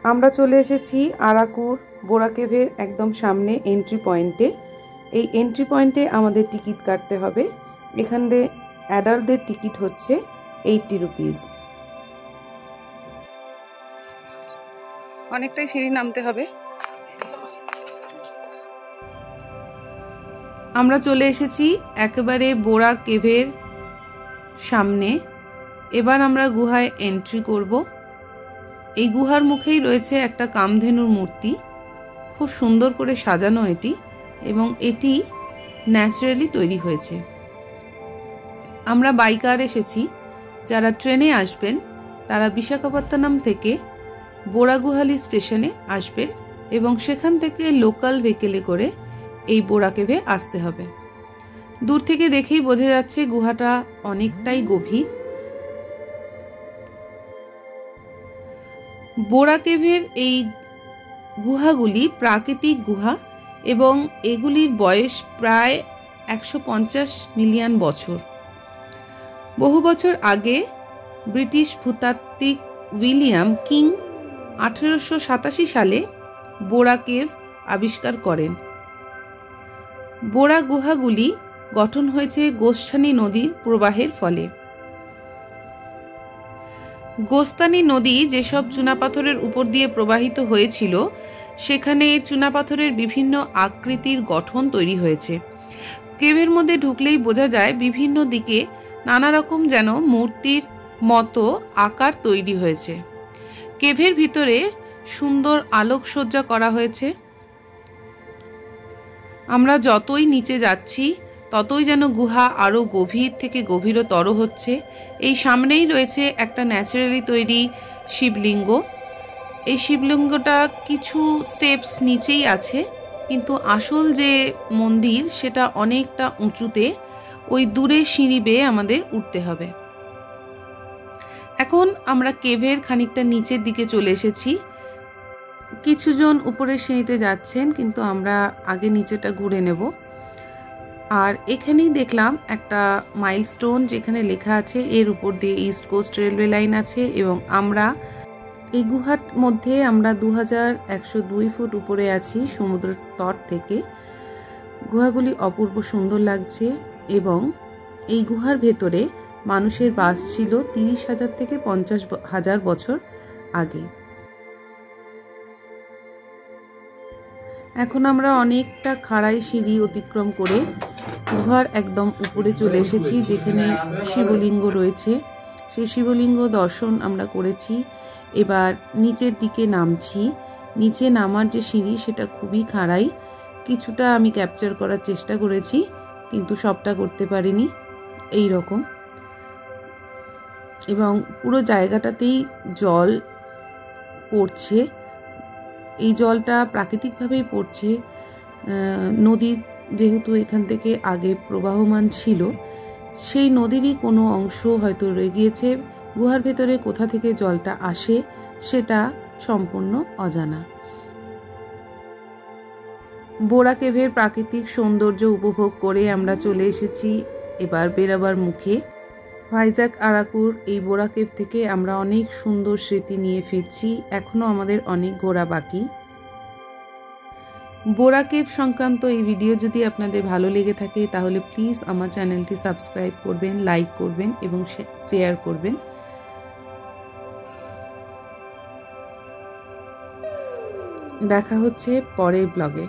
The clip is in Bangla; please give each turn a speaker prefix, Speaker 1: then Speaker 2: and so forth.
Speaker 1: আমরা চলে এসেছি আরাকুর বোরা কেভের একদম সামনে এন্ট্রি পয়েন্টে। এই এন্ট্রি পয়েন্টে আমাদের টিকিট কাটতে হবে। এখানে অ্যাডাল্টদের টিকিট হচ্ছে 80 রুপিস। অনেকটাই সিঁড়ি নামতে হবে। আমরা চলে এসেছি একেবারে বোরা কেভের সামনে। এবার আমরা গুহায় এন্ট্রি করব। এই গুহার মুখেই রয়েছে একটা কামধেনুর মূর্তি, খুব সুন্দর করে সাজানো এটি, এবং এটি ন্যাচারালি তৈরি হয়েছে। আমরা বাইকার এসেছি। যারা ট্রেনে আসবেন তারা বিশাখাপত্তনম থেকে বোরাগুহালি স্টেশনে আসবেন এবং সেখান থেকে লোকাল ভেহিকেলে করে এই বোরা কেভে আসতে হবে। দূর থেকে দেখেই বোঝা যাচ্ছে গুহাটা অনেকটাই গভীর। বোরা কেভের এই গুহাগুলি প্রাকৃতিক গুহা এবং এগুলির বয়স প্রায় 150 মিলিয়ন বছর। বহু বছর আগে ব্রিটিশ ভূতাত্ত্বিক উইলিয়াম কিং 1887 সালে বোরা কেভ আবিষ্কার করেন। বোরা গুহাগুলি গঠন হয়েছে গোস্তানি নদীর প্রবাহের ফলে। গোস্তানি নদী যেসব চুনাপাথরের উপর দিয়ে প্রবাহিত হয়েছিল সেখানে চুনাপাথরের বিভিন্ন আকৃতির গঠন তৈরি হয়েছে। কেভের মধ্যে ঢুকলেই বোঝা যায় বিভিন্ন দিকে নানা রকম যেন মূর্তির মতো আকার তৈরি হয়েছে। কেভের ভিতরে সুন্দর আলোকসজ্জা করা হয়েছে। আমরা যতই নিচে যাচ্ছি ততই যেন গুহা আরও গভীর থেকে গভীরতর হচ্ছে। এই সামনেই রয়েছে একটা ন্যাচারালি তৈরি শিবলিঙ্গ। এই শিবলিঙ্গটা কিছু স্টেপস নিচেই আছে, কিন্তু আসল যে মন্দির সেটা অনেকটা উঁচুতে, ওই দূরে সিঁড়ি বেয়ে আমাদের উঠতে হবে। এখন আমরা কেভের খানিকটা নিচের দিকে চলে এসেছি। কিছুজন উপরের সিঁড়িতে যাচ্ছেন, কিন্তু আমরা আগে নিচেটা ঘুরে নেব। আর এখানেই দেখলাম একটা মাইলস্টোন, যেখানে লেখা আছে এর উপর দিয়ে ইস্ট কোস্ট রেলওয়ে লাইন আছে, এবং আমরা এই গুহার মধ্যে আমরা 2102 ফুট উপরে আছি সমুদ্র তট থেকে। গুহাগুলি অপূর্ব সুন্দর লাগছে এবং এই গুহার ভেতরে মানুষের বাস ছিল 30,000 থেকে 50,000 বছর আগে। এখন আমরা অনেকটা খাড়াই সিঁড়ি অতিক্রম করে গুহার একদম উপরে চলে এসেছি, যেখানে শিবলিঙ্গ রয়েছে। সেই শিবলিঙ্গ দর্শন আমরা করেছি। এবার নিচের দিকে নামছি। নিচে নামার যে সিঁড়ি সেটা খুবই খাড়াই। কিছুটা আমি ক্যাপচার করার চেষ্টা করেছি, কিন্তু সবটা করতে পারিনি। এই রকম, এবং পুরো জায়গাটাতেই জল পড়ছে। এই জলটা প্রাকৃতিকভাবেই পড়ছে। নদীর যেহেতু এখান থেকে আগে প্রবাহমান ছিল, সেই নদীরই কোনো অংশ হয়তো রয়ে গিয়েছে। গুহার ভেতরে কোথা থেকে জলটা আসে সেটা সম্পূর্ণ অজানা। বোরা কেভের প্রাকৃতিক সৌন্দর্য উপভোগ করে আমরা চলে এসেছি এবার বেরাবার মুখে। ভাইজাগ আরাকুর এই বোরা কেভ থেকে আমরা অনেক সুন্দর স্মৃতি নিয়ে ফিরছি। এখনও আমাদের অনেক ঘোরা বাকি। বোরা কেভ সংক্রান্ত এই ভিডিও যদি আপনাদের ভালো লেগে থাকে তাহলে প্লিজ আমার চ্যানেলটি সাবস্ক্রাইব করবেন, লাইক করবেন এবং শেয়ার করবেন। দেখা হচ্ছে পরের ব্লগে।